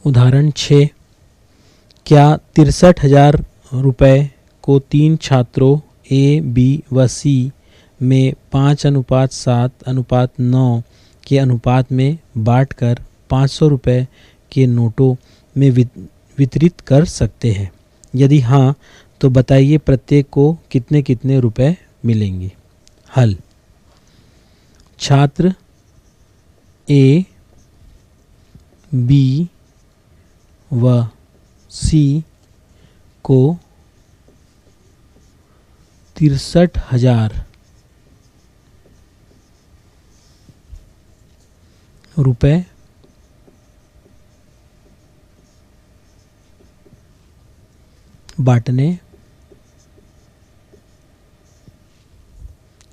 उदाहरण 6, क्या 63,000 रुपये को 3 छात्रों ए, बी व सी में 5:7:9 के अनुपात में बांटकर 500 रुपये के नोटों में वितरित कर सकते हैं? यदि हाँ, तो बताइए प्रत्येक को कितने कितने रुपए मिलेंगे। हल: छात्र ए, बी व सी को 63,000 रुपये बांटने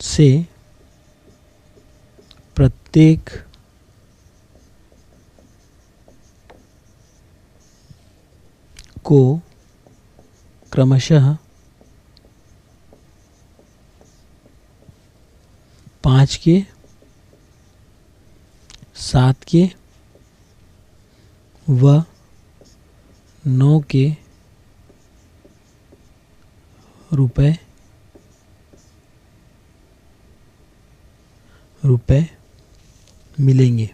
से प्रत्येक को क्रमशः 5 के, 7 के व 9 के रुपए मिलेंगे।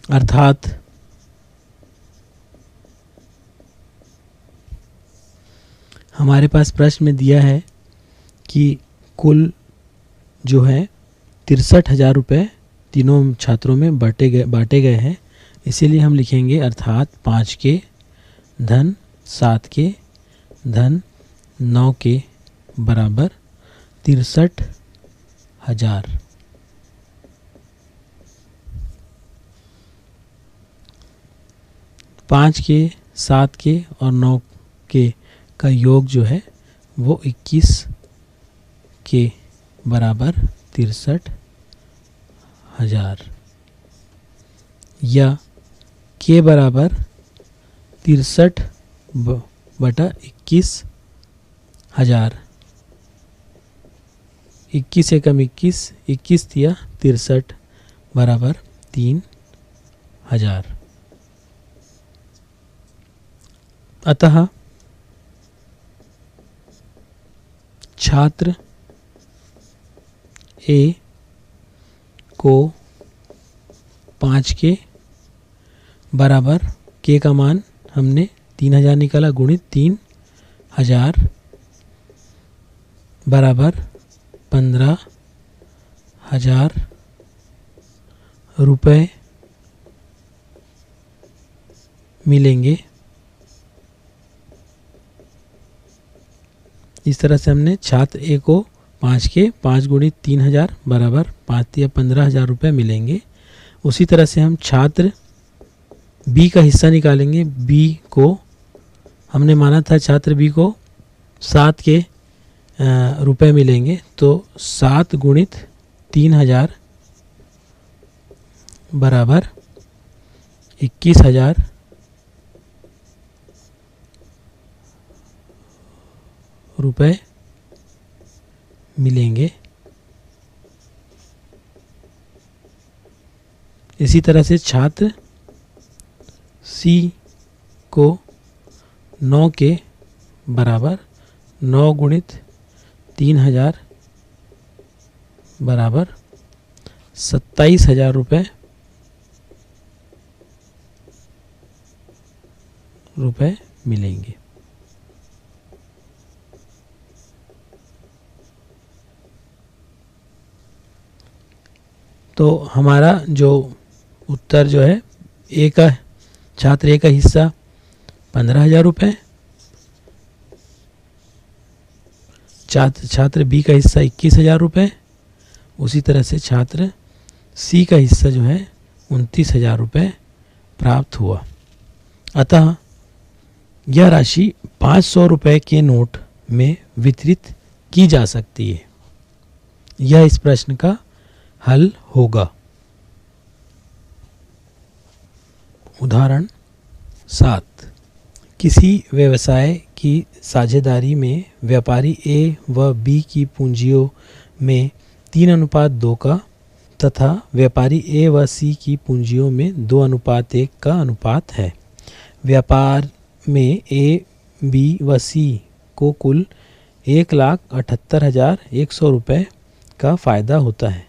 अर्थात हमारे पास प्रश्न में दिया है कि कुल जो है 63,000 रुपये तीनों छात्रों में बांटे गए हैं। इसीलिए हम लिखेंगे अर्थात 5 के धन 7 के धन 9 के बराबर 63,000। पाँच के, 7 के और 9 के का योग जो है वो 21 के बराबर 63,000 या के बराबर 63/21,000। 21 एकम 21, 21 दिया 63 बराबर 3,000। अतः छात्र ए को 5 के बराबर के का मान हमने 3,000 निकाला गुणित 3,000 बराबर 15,000 रुपये मिलेंगे। इस तरह से हमने छात्र ए को 5 के 5 गुणित 3,000 बराबर 5 या 15,000 रुपये मिलेंगे। उसी तरह से हम छात्र बी का हिस्सा निकालेंगे। बी को हमने माना था छात्र बी को 7 के रुपये मिलेंगे, तो 7 गुणित 3,000 बराबर 21,000 रुपये मिलेंगे। इसी तरह से छात्र सी को 9 के बराबर 9 गुणित 3,000 बराबर 27,000 रुपये मिलेंगे। तो हमारा जो उत्तर जो है ए का, छात्र ए का हिस्सा 15,000 रुपये, छात्र बी का हिस्सा 21,000 रुपये, उसी तरह से छात्र सी का हिस्सा जो है 29,000 रुपये प्राप्त हुआ। अतः यह राशि 500 रुपये के नोट में वितरित की जा सकती है। यह इस प्रश्न का हल होगा। उदाहरण 7, किसी व्यवसाय की साझेदारी में व्यापारी ए व बी की पूंजियों में 3:2 का तथा व्यापारी ए व सी की पूंजियों में 2:1 का अनुपात है। व्यापार में ए, बी व सी को कुल 1,78,100 रुपये का फ़ायदा होता है।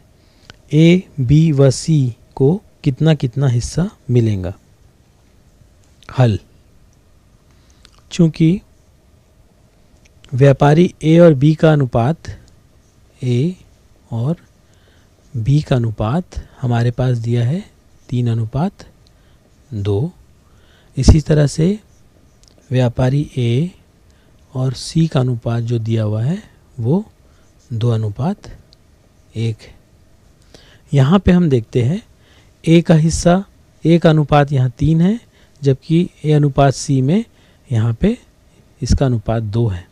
ए, बी व सी को कितना कितना हिस्सा मिलेगा? हल। चूँकि व्यापारी ए और बी का अनुपात, ए और बी का अनुपात हमारे पास दिया है 3:2। इसी तरह से व्यापारी ए और सी का अनुपात जो दिया हुआ है वो 2:1 है। यहाँ पे हम देखते हैं ए का हिस्सा, ए का अनुपात यहाँ 3 है, जबकि ए अनुपात सी में यहाँ पे इसका अनुपात 2 है।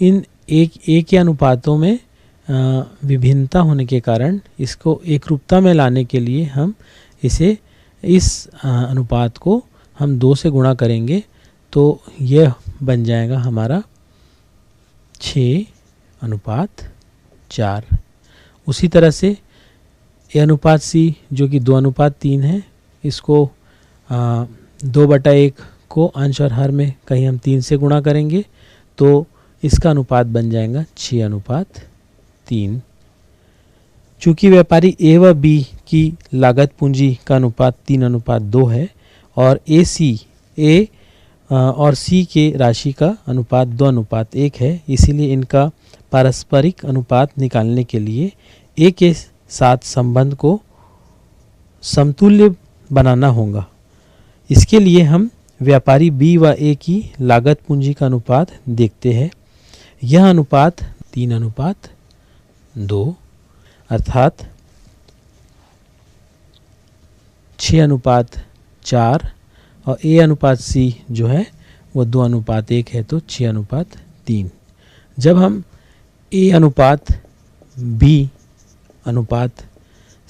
इन ए के अनुपातों में विभिन्नता होने के कारण इसको एकरूपता में लाने के लिए हम इसे, इस अनुपात को हम 2 से गुणा करेंगे तो यह बन जाएगा हमारा 6:4। उसी तरह से ए अनुपात सी जो कि 2:3 है, इसको 2/1 को अंश और हर में कहीं हम 3 से गुणा करेंगे तो इसका अनुपात बन जाएगा 6:3। चूँकि व्यापारी ए व बी की लागत पूंजी का अनुपात 3:2 है और ए और सी के राशि का अनुपात 2:1 है, इसीलिए इनका पारस्परिक अनुपात निकालने के लिए ए के साथ संबंध को समतुल्य बनाना होगा। इसके लिए हम व्यापारी बी व ए की लागत पूंजी का अनुपात देखते हैं। यह अनुपात 3:2 अर्थात 6:4 और ए अनुपात सी जो है वो 2:1 है, तो 6:3। जब हम ए अनुपात बी अनुपात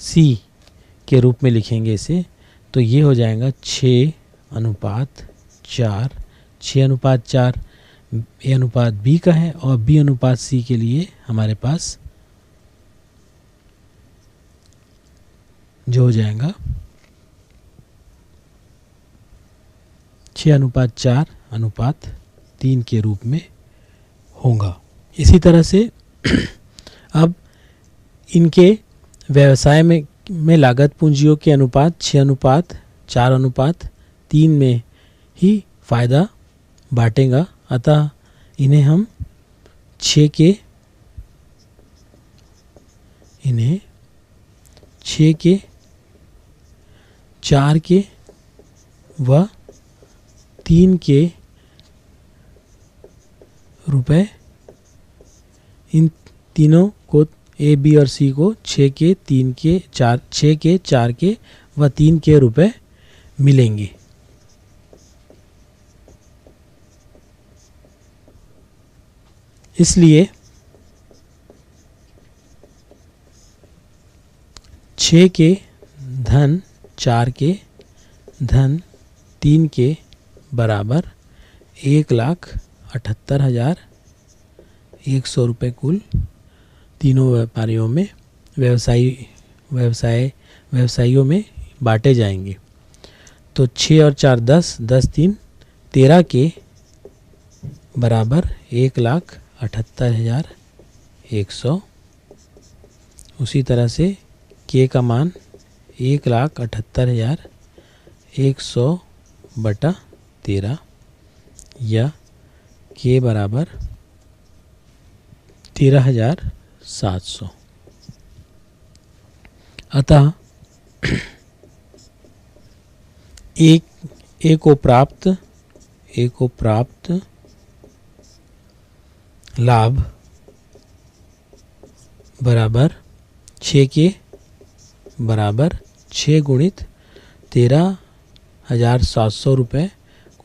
सी के रूप में लिखेंगे इसे, तो ये हो जाएगा 6:4। 6:4 ए अनुपात बी का है और बी अनुपात सी के लिए हमारे पास जो हो जाएगा 6:4:3 के रूप में होगा। इसी तरह से अब इनके व्यवसाय में लागत पूंजियों के अनुपात 6:4:3 में ही फ़ायदा बांटेगा। अतः इन्हें हम 6 के 4 के व 3 के रुपए, इन तीनों को ए, बी और सी को 6 के 3 के 4, 6 के 4 के व 3 के रुपए मिलेंगे। इसलिए 6 के धन 4 के धन 3 के बराबर 1,78,100 रुपये कुल तीनों व्यापारियों में व्यवसायियों में बांटे जाएंगे। तो 6 और 4 10, 10 3 13 के बराबर 1,78,100। उसी तरह से के का मान 1,78,100 बटा 13 या के बराबर 13,700। अतः ए को प्राप्त लाभ बराबर 6 के बराबर 6 गुणित 13,700 रुपये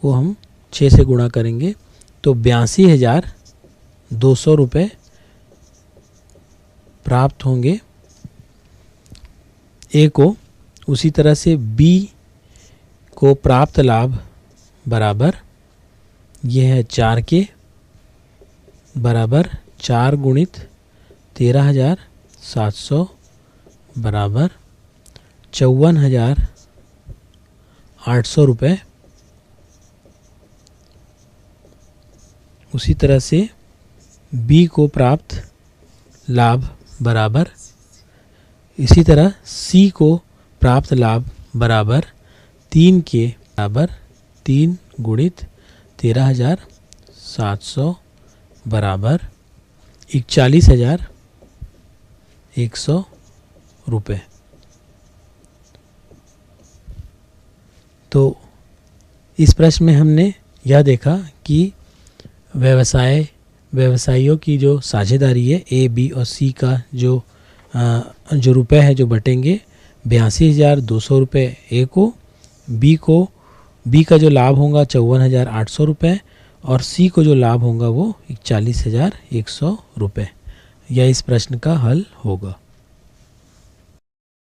को हम 6 से गुणा करेंगे तो 82,200 रुपये प्राप्त होंगे ए को। उसी तरह से बी को प्राप्त लाभ बराबर यह है 4 के बराबर 4 गुणित 700 बराबर 54,800 रुपये। उसी तरह से बी को प्राप्त लाभ बराबर, इसी तरह सी को प्राप्त लाभ बराबर 3 के बराबर 3 गुणित 13,700 बराबर 41,100 रुपये। तो इस प्रश्न में हमने यह देखा कि व्यवसायियों की जो साझेदारी है ए, बी और सी का जो रुपए है जो बटेंगे 82,200 रुपये ए को, बी का जो लाभ होगा 54,800 रुपये और सी को जो लाभ होगा वो 41,100 रुपये। यह इस प्रश्न का हल होगा।